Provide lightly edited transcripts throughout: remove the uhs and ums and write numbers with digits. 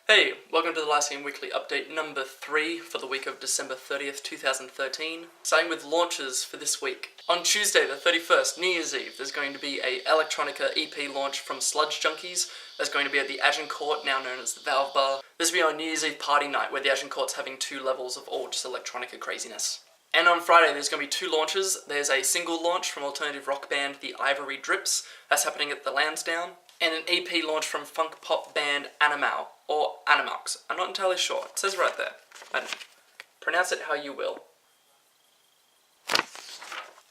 Hey, welcome to the Lyceum Weekly Update number 3 for the week of December 30th, 2013. Starting with launches for this week. On Tuesday the 31st, New Year's Eve, there's going to be a Electronica EP launch from Sludge Junkies. That's going to be at the Agincourt, now known as the Valve Bar. This will be on New Year's Eve party night, where the Agincourt's having 2 levels of all just electronica craziness. And on Friday, there's going to be 2 launches. There's a single launch from alternative rock band The Ivory Drips. That's happening at the Lansdowne. And an EP launch from funk pop band Animal, or Animaux. I'm not entirely sure. It says right there. Pronounce it how you will.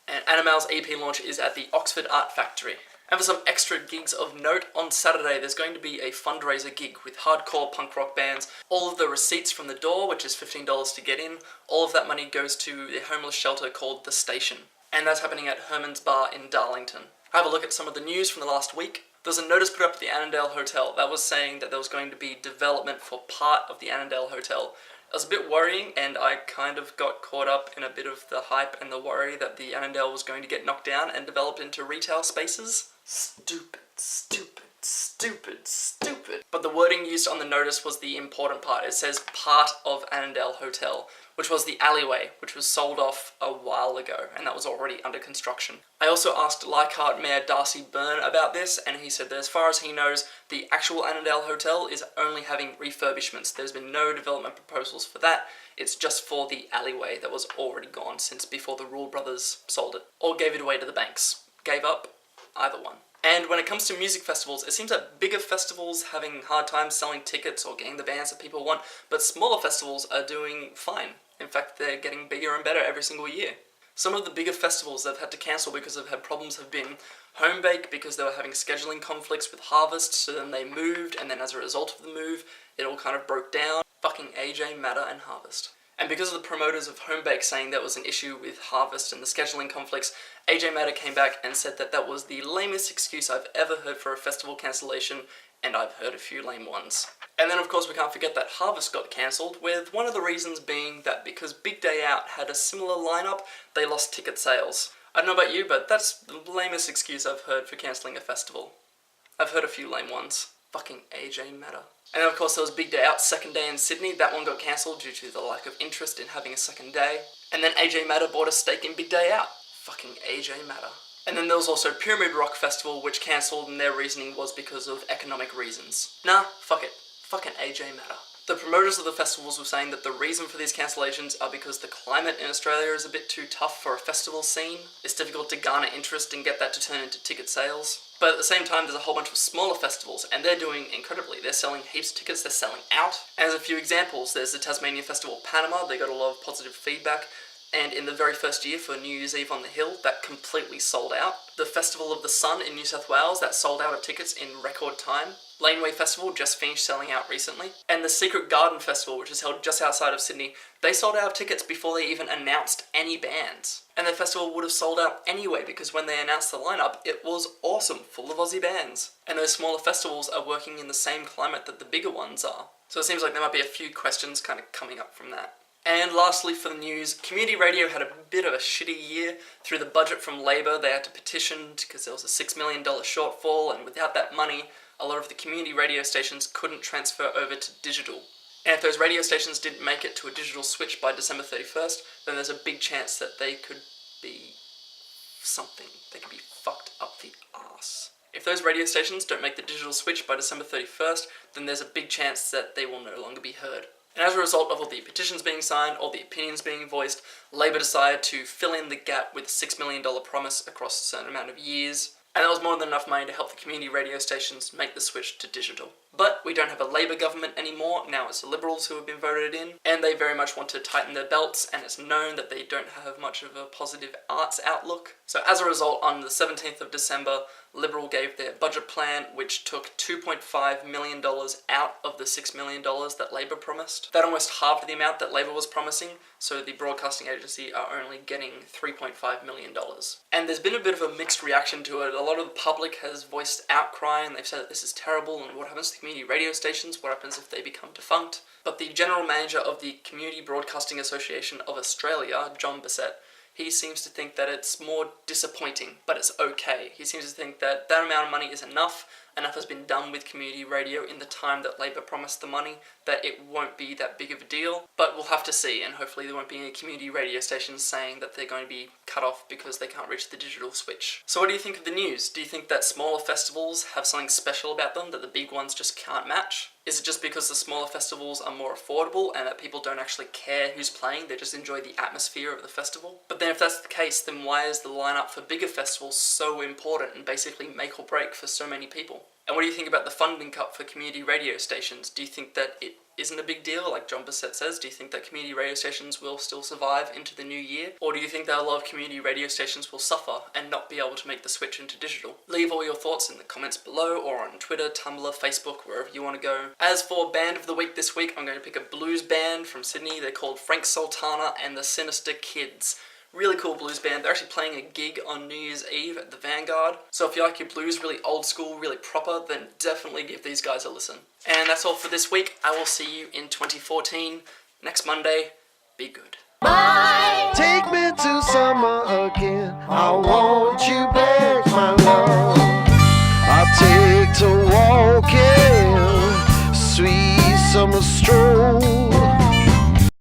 And Animal's EP launch is at the Oxford Art Factory. And for some extra gigs of note, on Saturday there's going to be a fundraiser gig with hardcore punk rock bands. All of the receipts from the door, which is $15 to get in, all of that money goes to a homeless shelter called The Station. And that's happening at Herman's Bar in Darlington. Have a look at some of the news from the last week. There's a notice put up at the Annandale Hotel that was saying that there was going to be development for part of the Annandale Hotel. It was a bit worrying, and I kind of got caught up in a bit of the hype and the worry that the Annandale was going to get knocked down and developed into retail spaces. Stupid, stupid, stupid, stupid. But the wording used on the notice was the important part. It says part of Annandale Hotel, which was the alleyway, which was sold off a while ago, and that was already under construction. I also asked Leichhardt Mayor Darcy Byrne about this, and he said that as far as he knows, the actual Annandale Hotel is only having refurbishments. There's been no development proposals for that. It's just for the alleyway that was already gone since before the Rule brothers sold it, or gave it away to the banks. Gave up, either one. And when it comes to music festivals, it seems that bigger festivals having hard times selling tickets or getting the bands that people want, but smaller festivals are doing fine. In fact, they're getting bigger and better every single year. Some of the bigger festivals that have had to cancel because they've had problems have been Homebake, because they were having scheduling conflicts with Harvest, so then they moved, and then as a result of the move, it all kind of broke down. Fucking AJ, Matter, and Harvest. And because of the promoters of Homebake saying that was an issue with Harvest and the scheduling conflicts, AJ Matter came back and said that that was the lamest excuse I've ever heard for a festival cancellation, and I've heard a few lame ones. And then of course we can't forget that Harvest got cancelled, with one of the reasons being that because Big Day Out had a similar lineup, they lost ticket sales. I don't know about you, but that's the lamest excuse I've heard for cancelling a festival. I've heard a few lame ones. Fucking AJ Matter. And then of course there was Big Day Out's second day in Sydney. That one got cancelled due to the lack of interest in having a second day. And then AJ Matter bought a stake in Big Day Out. Fucking AJ Matter. And then there was also Pyramid Rock Festival, which cancelled, and their reasoning was because of economic reasons. Nah, fuck it. Fucking AJ Matter. The promoters of the festivals were saying that the reason for these cancellations are because the climate in Australia is a bit too tough for a festival scene. It's difficult to garner interest and get that to turn into ticket sales. But at the same time, there's a whole bunch of smaller festivals, and they're doing incredibly. They're selling heaps of tickets, they're selling out. And as a few examples, there's the Tasmanian Festival Panama. They got a lot of positive feedback. And in the very first year for New Year's Eve on the Hill, that completely sold out. The Festival of the Sun in New South Wales, that sold out of tickets in record time. Laneway Festival just finished selling out recently. And the Secret Garden Festival, which is held just outside of Sydney, they sold out of tickets before they even announced any bands. And the festival would have sold out anyway, because when they announced the lineup, it was awesome, full of Aussie bands. And those smaller festivals are working in the same climate that the bigger ones are. So it seems like there might be a few questions kind of coming up from that. And lastly for the news, community radio had a bit of a shitty year. Through the budget from Labor, they had to petition because there was a $6 million shortfall, and without that money, a lot of the community radio stations couldn't transfer over to digital. And if those radio stations didn't make it to a digital switch by December 31st, then there's a big chance that they could be something. They could be fucked up the arse. If those radio stations don't make the digital switch by December 31st, then there's a big chance that they will no longer be heard. And as a result of all the petitions being signed, all the opinions being voiced, Labor decided to fill in the gap with a $6 million promise across a certain amount of years. And that was more than enough money to help the community radio stations make the switch to digital. But we don't have a Labor government anymore, now it's the Liberals who have been voted in, and they very much want to tighten their belts, and it's known that they don't have much of a positive arts outlook. So as a result, on the 17th of December, Liberal gave their budget plan, which took $2.5 million out of the $6 million that Labor promised. That almost halved the amount that Labor was promising, so the broadcasting agency are only getting $3.5 million. And there's been a bit of a mixed reaction to it. A lot of the public has voiced outcry, and they've said that this is terrible, and what happens to community radio stations, what happens if they become defunct. But the general manager of the Community Broadcasting Association of Australia, John Bissett, he seems to think that it's more disappointing, but it's okay. He seems to think that that amount of money is enough enough has been done with community radio in the time that Labor promised the money that it won't be that big of a deal. But we'll have to see, and hopefully there won't be any community radio stations saying that they're going to be cut off because they can't reach the digital switch. So what do you think of the news? Do you think that smaller festivals have something special about them that the big ones just can't match? Is it just because the smaller festivals are more affordable and that people don't actually care who's playing, they just enjoy the atmosphere of the festival? But then if that's the case, then why is the lineup for bigger festivals so important and basically make or break for so many people? And what do you think about the funding cut for community radio stations? Do you think that it isn't a big deal, like John Bissett says? Do you think that community radio stations will still survive into the new year? Or do you think that a lot of community radio stations will suffer and not be able to make the switch into digital? Leave all your thoughts in the comments below or on Twitter, Tumblr, Facebook, wherever you want to go. As for Band of the Week this week, I'm going to pick a blues band from Sydney. They're called Frank Sultana and the Sinister Kids. Really cool blues band. They're actually playing a gig on New Year's Eve at the Vanguard. So if you like your blues really old school, really proper, then definitely give these guys a listen. And that's all for this week. I will see you in 2014. Next Monday. Be good. Bye. Take me to summer again. I want you back, my love. I'll take to walking. Sweet summer stray.